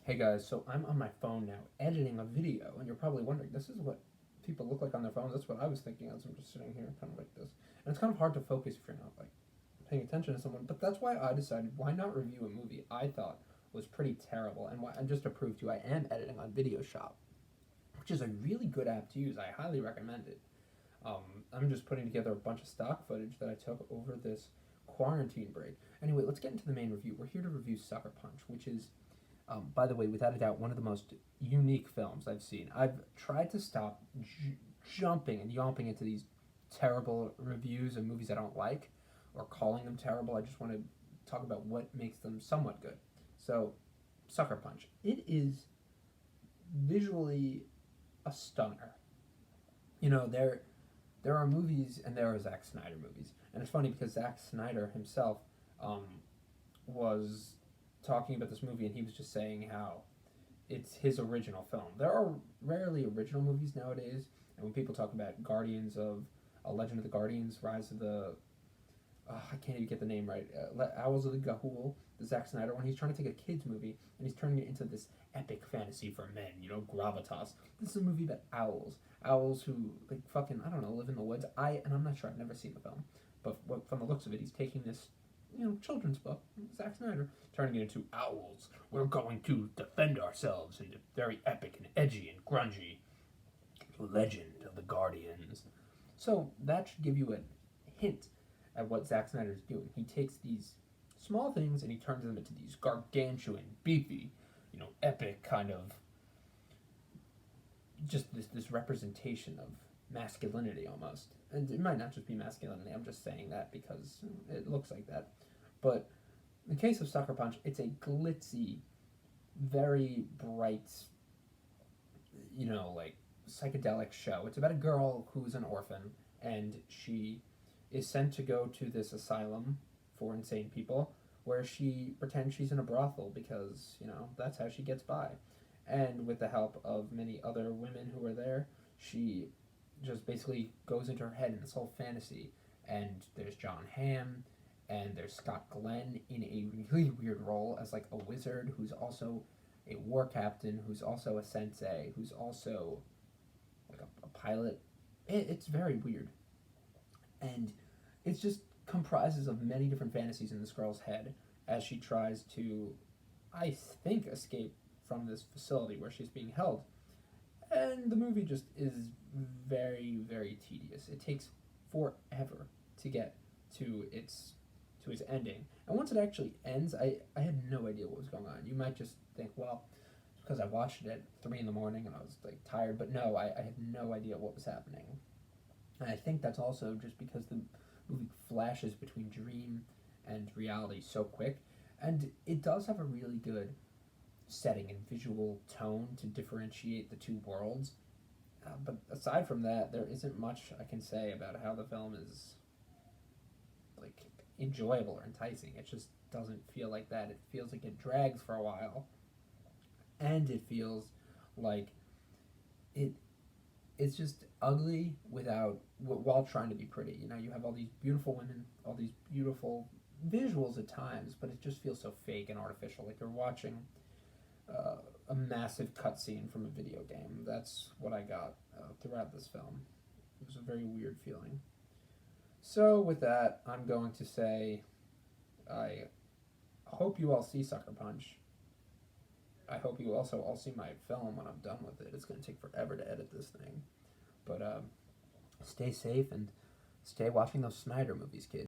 Hey guys, so I'm on my phone now editing a video, and you're probably wondering, this is what people look like on their phones. That's what I was thinking as I'm just sitting here, kind of like this. And it's kind of hard to focus if you're not like paying attention to someone. But that's why I decided, why not review a movie I thought was pretty terrible, and just to prove to you, I am editing on Video Shop, which is a really good app to use. I highly recommend it. I'm just putting together a bunch of stock footage that I took over this quarantine break. Anyway, let's get into the main review. We're here to review Sucker Punch, which is by the way, without a doubt, one of the most unique films I've seen. I've tried to stop jumping and yomping into these terrible reviews of movies I don't like or calling them terrible. I just want to talk about what makes them somewhat good. So, Sucker Punch. It is visually a stunner. You know, there are movies and there are Zack Snyder movies. And it's funny because Zack Snyder himself um, was talking about this movie and he was just saying how it's his original film. There are rarely original movies nowadays, and when people talk about Guardians of Legend of the Guardians, Rise of the I can't even get the name right. Owls of the Ga'Hoole, the Zack Snyder one. He's trying to take a kids movie and he's turning it into this epic fantasy for men. You know, gravitas. This is a movie about owls who like fucking I don't know live in the woods. I'm not sure. I've never seen the film, but from the looks of it, he's taking this children's book, Zack Snyder, turning it into owls. We're going to defend ourselves in the very epic and edgy and grungy legend of the Guardians. So that should give you a hint at what Zack Snyder is doing. He takes these small things and he turns them into these gargantuan, beefy, epic kind of just this representation of masculinity almost. And it might not just be masculinity. I'm just saying that because it looks like that. But in the case of Sucker Punch, it's a glitzy, very bright, like psychedelic show. It's about a girl who's an orphan and she is sent to go to this asylum for insane people where she pretends she's in a brothel because, that's how she gets by. And with the help of many other women who are there, she just basically goes into her head in this whole fantasy. And there's John Hamm, and there's Scott Glenn in a really weird role as like a wizard who's also a war captain, who's also a sensei, who's also like a pilot. It's very weird. And it's just comprises of many different fantasies in this girl's head as she tries to, I think, escape from this facility where she's being held. And the movie just is very, very tedious. It takes forever to get to its ending. And once it actually ends, I had no idea what was going on. You might just think, well, because I watched it at 3 in the morning and I was like tired, but no, I had no idea what was happening. And I think that's also just because the movie flashes between dream and reality so quick. And it does have a really good setting and visual tone to differentiate the two worlds. But aside from that, there isn't much I can say about how the film is like enjoyable or enticing. It just doesn't feel like that. It feels like it drags for a while, and it feels like it it's just ugly without while trying to be pretty. You have all these beautiful women, all these beautiful visuals at times, but it just feels so fake and artificial. Like you're watching a massive cutscene from a video game. That's what I got throughout this film. It was a very weird feeling. So with that, I'm going to say I hope you all see Sucker Punch. I hope you also all see my film when I'm done with it. It's going to take forever to edit this thing. But stay safe and stay watching those Snyder movies, kids.